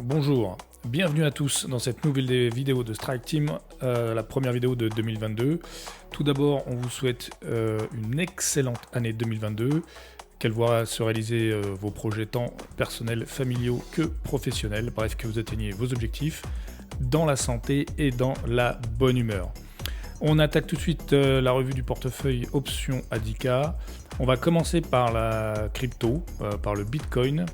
Bonjour, bienvenue à tous dans cette nouvelle vidéo de Strike Team, la première vidéo de 2022. Tout d'abord, on vous souhaite une excellente année 2022, qu'elle voit se réaliser vos projets tant personnels, familiaux que professionnels, bref, que vous atteigniez vos objectifs dans la santé et dans la bonne humeur. On attaque tout de suite la revue du portefeuille options à 10K. On va commencer par la crypto, par le Bitcoin.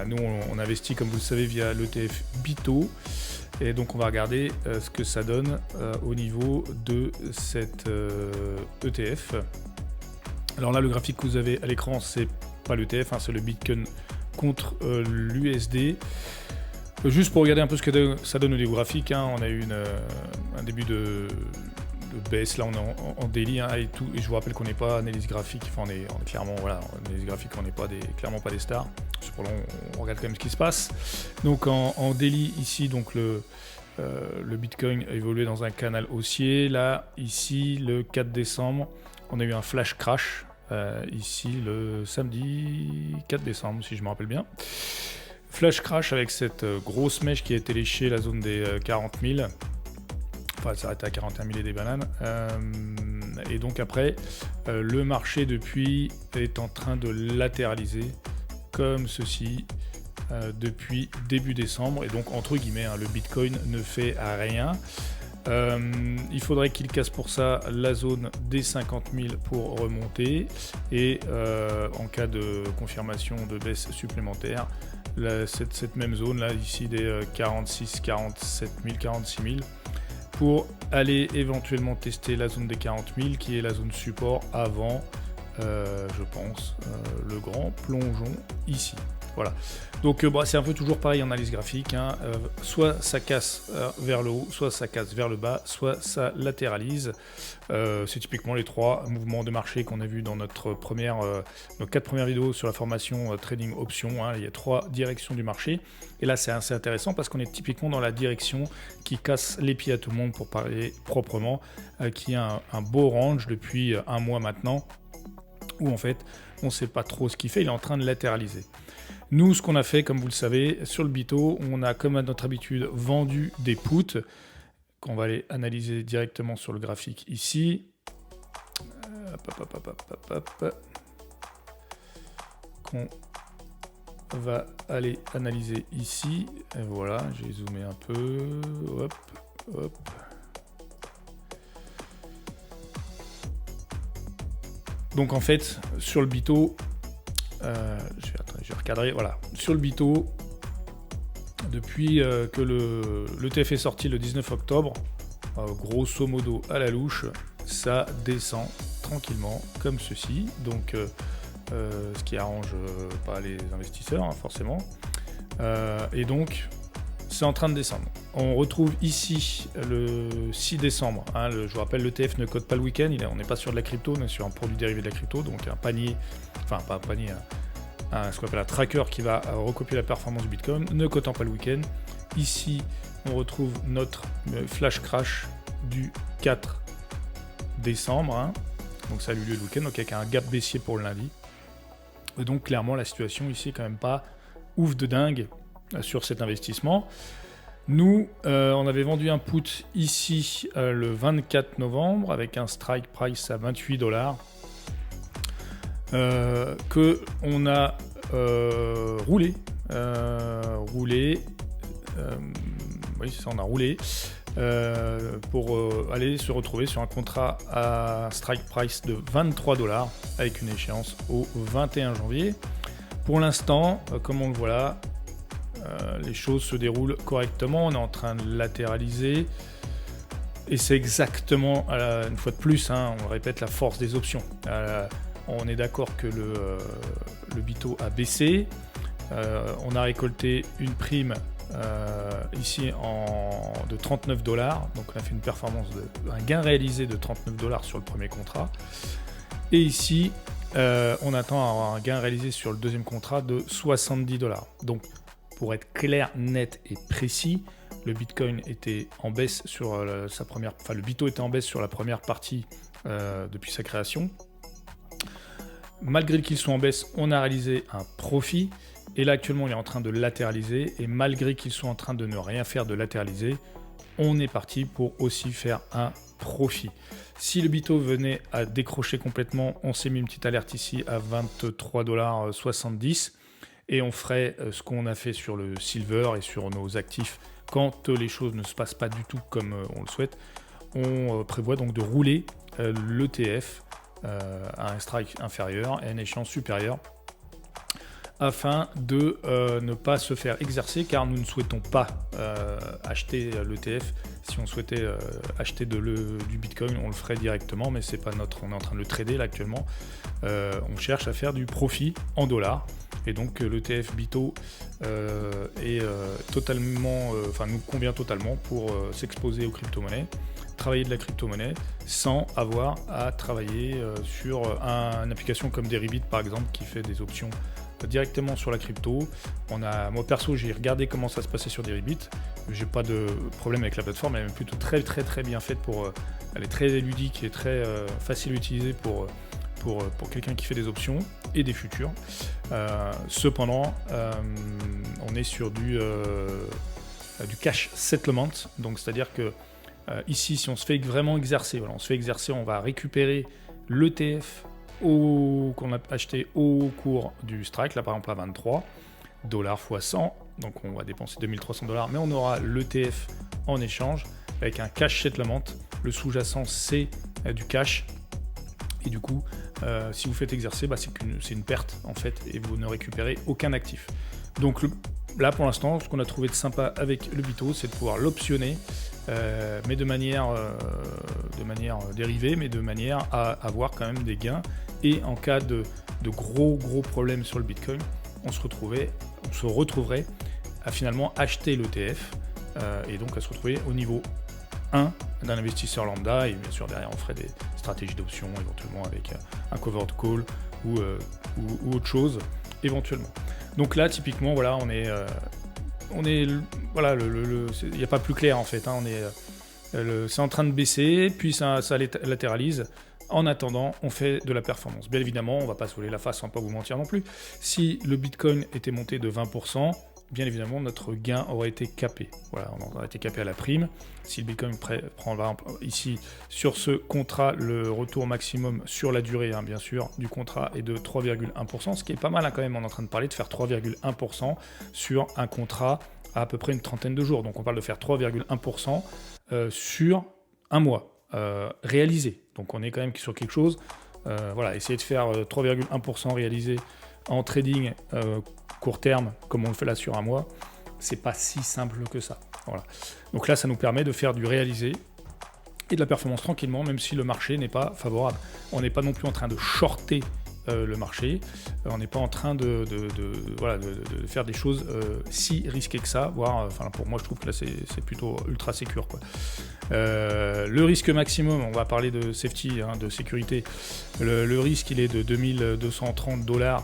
Nous, on investit, comme vous le savez, via l'ETF BITO. Et donc, on va regarder ce que ça donne au niveau de cet ETF. Alors là, le graphique que vous avez à l'écran, c'est pas l'ETF, c'est le Bitcoin contre l'USD. Juste pour regarder un peu ce que ça donne au niveau graphique, on a eu un début de baisse, là on est en daily et tout, et je vous rappelle qu'on n'est pas analyse graphique, on est clairement, analyse graphique, on n'est pas clairement pas des stars, cependant on regarde quand même ce qui se passe. Donc en daily ici, donc le Bitcoin a évolué dans un canal haussier. Là ici le 4 décembre on a eu un flash crash, ici le samedi 4 décembre si je me rappelle bien. Flash crash avec cette grosse mèche qui a été léchée la zone des 40 000. Enfin, ça s'arrête à 41 000 et des bananes. Et donc après, le marché depuis est en train de latéraliser comme ceci depuis début décembre. Et donc entre guillemets, le Bitcoin ne fait rien. Il faudrait qu'il casse pour ça la zone des 50 000 pour remonter. Et en cas de confirmation de baisse supplémentaire, cette même zone là ici des 46, 47 000, 46 000 pour aller éventuellement tester la zone des 40 000 qui est la zone support avant je pense le grand plongeon ici. Voilà, donc c'est un peu toujours pareil en analyse graphique, soit ça casse vers le haut, soit ça casse vers le bas, soit ça latéralise. C'est typiquement les trois mouvements de marché qu'on a vu dans nos 4 premières vidéos sur la formation trading option. Il y a 3 directions du marché, et là c'est assez intéressant parce qu'on est typiquement dans la direction qui casse les pieds à tout le monde, pour parler proprement, qui a un beau range depuis un mois maintenant, où en fait on ne sait pas trop ce qu'il fait, il est en train de latéraliser. Nous, ce qu'on a fait, comme vous le savez, sur le BITO, on a, comme à notre habitude, vendu des puts, qu'on va aller analyser directement sur le graphique ici. Qu'on va aller analyser ici. Et voilà, j'ai zoomé un peu. Hop, hop. Donc en fait, sur le BITO, je vais recadrer, voilà. Sur le BITO, depuis que l'ETF est sorti le 19 octobre, grosso modo à la louche, ça descend tranquillement comme ceci. Donc ce qui arrange pas les investisseurs, forcément. Et donc c'est en train de descendre. On retrouve ici le 6 décembre. Je vous rappelle, l'ETF ne code pas le week-end. On n'est pas sur de la crypto, on est sur un produit dérivé de la crypto, donc un panier, enfin pas un panier, ce qu'on appelle un tracker qui va recopier la performance du Bitcoin, ne cotant pas le week-end. Ici, on retrouve notre flash crash du 4 décembre. Donc ça a eu lieu le week-end, donc avec un gap baissier pour le lundi. Et donc clairement, la situation ici est quand même pas ouf de dingue sur cet investissement. Nous, on avait vendu un put ici le 24 novembre avec un strike price à 28 $. Que on a roulé, oui c'est ça, on a roulé pour aller se retrouver sur un contrat à strike price de 23 $ avec une échéance au 21 janvier. Pour l'instant, comme on le voit là, les choses se déroulent correctement, on est en train de latéraliser. Et c'est exactement, une fois de plus, on répète, la force des options. On est d'accord que le BITO a baissé. On a récolté une prime ici de 39 $. Donc on a fait une performance, un gain réalisé de 39 $ sur le premier contrat. Et ici, on attend à avoir un gain réalisé sur le deuxième contrat de 70 $. Donc pour être clair, net et précis, le Bitcoin était en baisse sur le BITO était en baisse sur la première partie depuis sa création. Malgré qu'ils soient en baisse, on a réalisé un profit Et là, actuellement, il est en train de latéraliser. Et malgré qu'ils soient en train de ne rien faire de latéraliser, on est parti pour aussi faire un profit. Si le Bito venait à décrocher complètement, on s'est mis une petite alerte ici à 23,70 $. Et on ferait ce qu'on a fait sur le Silver et sur nos actifs quand les choses ne se passent pas du tout comme on le souhaite. On prévoit donc de rouler l'ETF à un strike inférieur et à une échéance supérieure afin de ne pas se faire exercer, car nous ne souhaitons pas acheter l'ETF. Si on souhaitait acheter du Bitcoin, on le ferait directement, mais c'est pas notre. On est en train de le trader là actuellement. On cherche à faire du profit en dollars. Et donc l'ETF Bito est totalement, nous convient totalement pour s'exposer aux crypto-monnaies, travailler de la crypto-monnaie sans avoir à travailler sur une application comme Deribit par exemple qui fait des options directement sur la crypto. Moi perso, j'ai regardé comment ça se passait sur Deribit. J'ai pas de problème avec la plateforme, elle est plutôt très très très bien faite elle est très ludique et très facile à utiliser pour quelqu'un qui fait des options et des futurs. Cependant, on est sur du cash settlement, donc c'est-à-dire que ici, si on se fait vraiment exercer, on va récupérer l'ETF qu'on a acheté au cours du strike, là par exemple à 23 $ x 100, donc on va dépenser 2300 $, mais on aura l'ETF en échange avec un cash settlement. Le sous-jacent, c'est du cash. Et du coup, si vous faites exercer, c'est une perte en fait, et vous ne récupérez aucun actif. Donc là, pour l'instant, ce qu'on a trouvé de sympa avec le Bito, c'est de pouvoir l'optionner, mais de manière dérivée, mais de manière à avoir quand même des gains. Et en cas de gros problèmes sur le Bitcoin, on se retrouverait à finalement acheter l'ETF et donc à se retrouver au niveau 1 d'un investisseur lambda, et bien sûr derrière on ferait des stratégies d'options éventuellement avec un covered call ou autre chose éventuellement. Donc là typiquement voilà, il n'y a pas plus clair en fait, hein, c'est en train de baisser, puis ça latéralise. En attendant, on fait de la performance. Bien évidemment, on ne va pas se voler la face, on ne va pas vous mentir non plus. Si le Bitcoin était monté de 20%, bien évidemment, notre gain aurait été capé. Voilà, on aurait été capé à la prime. Si le Bitcoin prend ici, sur ce contrat, le retour maximum sur la durée, bien sûr, du contrat est de 3,1%, ce qui est pas mal quand même. On est en train de parler de faire 3,1% sur un contrat à peu près une trentaine de jours. Donc on parle de faire 3,1% sur un mois réalisé. Donc on est quand même sur quelque chose. Essayer de faire 3,1% réalisé en trading court terme, comme on le fait là sur un mois, c'est pas si simple que ça. Voilà. Donc là, ça nous permet de faire du réalisé et de la performance tranquillement, même si le marché n'est pas favorable. On n'est pas non plus en train de shorter le marché, on n'est pas en train de faire des choses si risquées que ça, voire, pour moi je trouve que là c'est plutôt ultra sécure, quoi. Le risque maximum, on va parler de safety, de sécurité, le risque il est de 2230 $.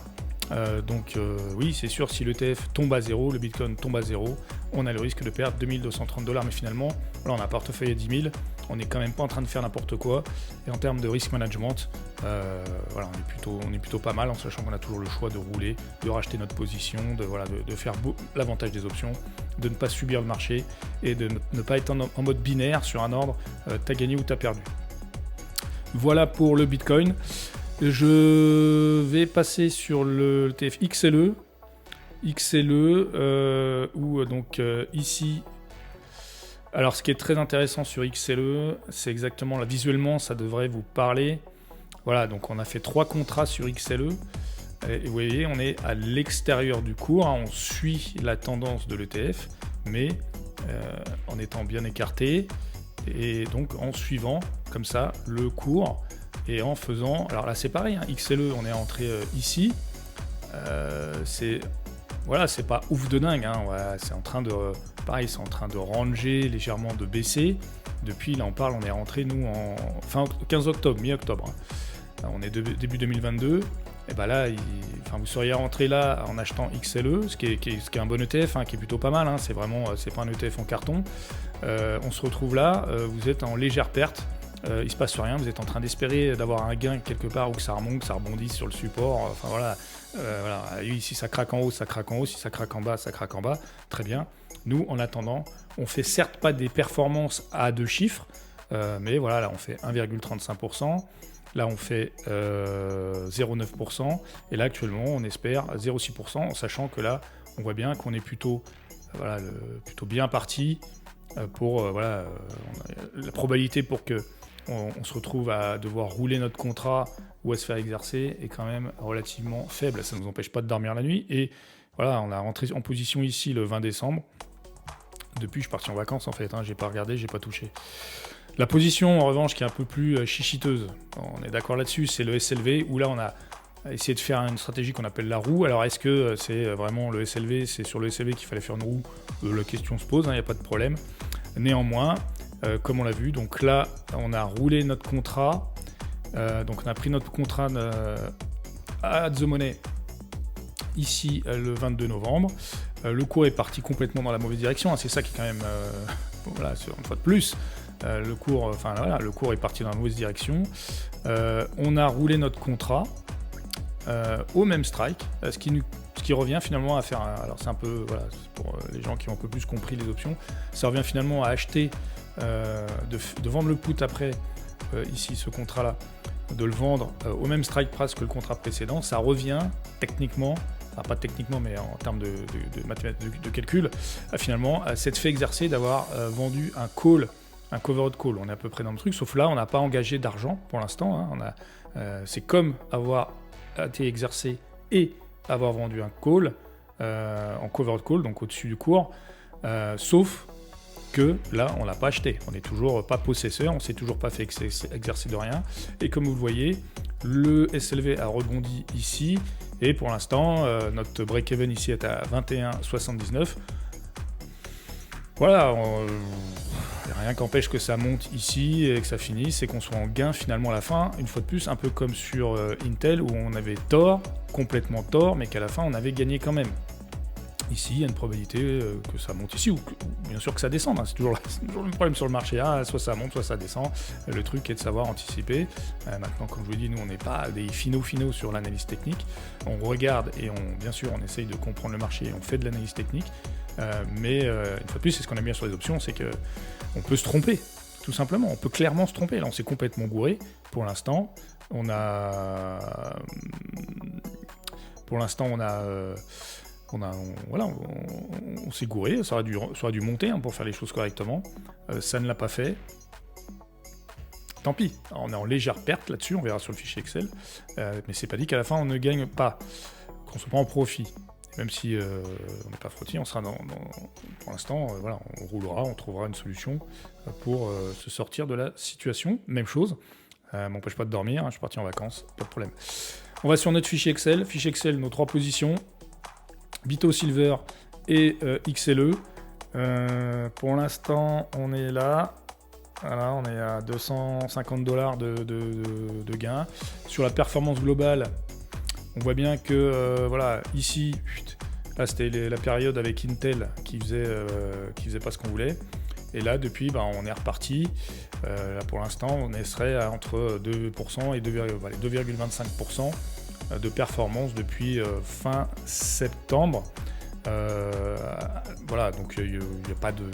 Oui, c'est sûr, si l'ETF tombe à zéro, le Bitcoin tombe à zéro, on a le risque de perdre 2230 $, mais finalement, là on a un portefeuille à 10 000, on n'est quand même pas en train de faire n'importe quoi, et en termes de risk management, on est plutôt pas mal, en sachant qu'on a toujours le choix de rouler, de racheter notre position, de faire l'avantage des options, de ne pas subir le marché, et de ne pas être en mode binaire sur un ordre, t'as gagné ou t'as perdu. Voilà pour le Bitcoin. Je vais passer sur le ETF XLE. Où ici, alors ce qui est très intéressant sur XLE, c'est exactement là, visuellement ça devrait vous parler. Voilà, donc on a fait 3 contrats sur XLE, et vous voyez, on est à l'extérieur du cours, on suit la tendance de l'ETF, mais en étant bien écarté, et donc en suivant comme ça le cours, et en faisant, alors là c'est pareil, XLE, on est entré ici, c'est pas ouf de dingue, c'est en train de ranger légèrement, de baisser. Depuis, là on est rentré nous en 15 octobre, mi-octobre. On est début 2022. Et là, vous seriez rentré là en achetant XLE, ce qui est un bon ETF, qui est plutôt pas mal. C'est pas un ETF en carton. On se retrouve là, vous êtes en légère perte. il se passe rien, vous êtes en train d'espérer d'avoir un gain quelque part ou que ça remonte, que ça rebondisse sur le support, enfin voilà, oui, si ça craque en haut, ça craque en haut, si ça craque en bas, ça craque en bas, très bien. Nous, en attendant, on fait certes pas des performances à 2 chiffres, mais voilà, là on fait 1,35%, là on fait 0,9%, et là actuellement on espère 0,6%, en sachant que là on voit bien qu'on est plutôt bien parti pour la probabilité pour que on se retrouve à devoir rouler notre contrat ou à se faire exercer est quand même relativement faible. Ça ne nous empêche pas de dormir la nuit. Et voilà, on a rentré en position ici le 20 décembre. Depuis, je suis parti en vacances en fait. J'ai pas regardé, j'ai pas touché. La position en revanche qui est un peu plus chichiteuse, on est d'accord là-dessus, c'est le SLV où là on a essayé de faire une stratégie qu'on appelle la roue. Alors est-ce que c'est vraiment le SLV, c'est sur le SLV qu'il fallait faire une roue? La question se pose, il n'y a pas de problème. Néanmoins, comme on l'a vu, donc là on a roulé notre contrat, donc on a pris notre contrat à The Money ici le 22 novembre. Le cours est parti complètement dans la mauvaise direction, c'est ça qui est quand même, une fois de plus, le cours est parti dans la mauvaise direction. On a roulé notre contrat au même strike, ce qui revient finalement à faire, alors c'est un peu, c'est pour les gens qui ont un peu plus compris les options, ça revient finalement à acheter, de vendre le put après, ici ce contrat-là, de le vendre au même strike price que le contrat précédent, ça revient techniquement, enfin pas techniquement mais en termes de mathématiques, de calcul, finalement à s'être fait exercer d'avoir vendu un call, un covered call. On est à peu près dans le truc, sauf là on n'a pas engagé d'argent pour l'instant, c'est comme avoir été exercé et avoir vendu un call en covered call, donc au-dessus du cours, sauf que là on l'a pas acheté, on n'est toujours pas possesseur, on s'est toujours pas fait exercer de rien, et comme vous le voyez, le SLV a rebondi ici, et pour l'instant notre break-even ici est à 21,79. Voilà, rien qu'empêche que ça monte ici et que ça finisse et qu'on soit en gain finalement à la fin, une fois de plus, un peu comme sur Intel où on avait tort, complètement tort, mais qu'à la fin on avait gagné quand même. Ici, il y a une probabilité que ça monte ici, ou bien sûr que ça descende, c'est toujours le problème sur le marché, soit ça monte, soit ça descend, le truc est de savoir anticiper. Maintenant, comme je vous l'ai dit, nous on n'est pas des finaux sur l'analyse technique, on regarde et bien sûr on essaye de comprendre le marché et on fait de l'analyse technique, mais une fois de plus, c'est ce qu'on aime bien sur les options, c'est qu'on peut se tromper, tout simplement, on peut clairement se tromper. Là on s'est complètement gouré, pour l'instant, on s'est gouré, ça aurait dû monter pour faire les choses correctement, ça ne l'a pas fait, tant pis, on est en légère perte là-dessus, on verra sur le fichier Excel, mais c'est pas dit qu'à la fin on ne gagne pas, qu'on se prend en profit, même si on n'est pas frottis, on sera pour l'instant, on roulera, on trouvera une solution pour se sortir de la situation, même chose, m'empêche pas de dormir, je suis parti en vacances, pas de problème. On va sur notre fichier Excel, nos 3 positions, Bito Silver et XLE. Pour l'instant, on est là. Voilà, on est à $250 de gain. Sur la performance globale, on voit bien que ici, là c'était la période avec Intel qui faisait pas ce qu'on voulait. Et là, depuis, on est reparti. Là, pour l'instant, on serait entre 2% et 2,25% de performance depuis fin septembre. Donc il n'y a pas de...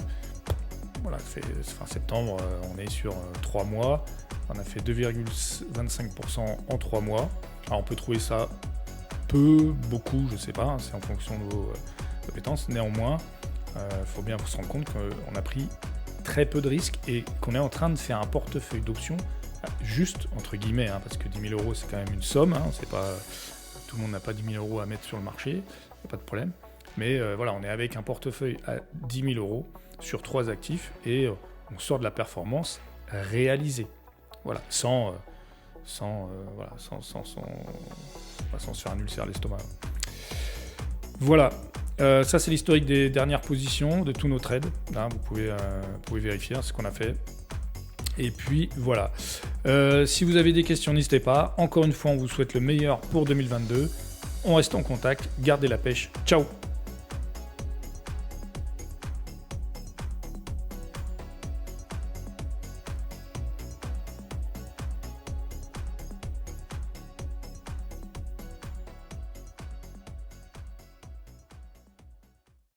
fin septembre, on est sur 3 mois. On a fait 2,25% en 3 mois. Alors on peut trouver ça peu, beaucoup, je sais pas, c'est en fonction de vos compétences. Néanmoins, faut bien se rendre compte qu'on a pris très peu de risques et qu'on est en train de faire un portefeuille d'options juste entre guillemets, parce que 10 000 euros c'est quand même une somme, c'est pas, tout le monde n'a pas 10 000 euros à mettre sur le marché, y a pas de problème, mais on est avec un portefeuille à 10 000 euros sur 3 actifs et on sort de la performance réalisée, sans se faire un ulcère à l'estomac. Voilà. Ça c'est l'historique des dernières positions de tous nos trades, vous pouvez vérifier ce qu'on a fait. Et puis voilà, si vous avez des questions, n'hésitez pas. Encore une fois, on vous souhaite le meilleur pour 2022. On reste en contact, gardez la pêche. Ciao!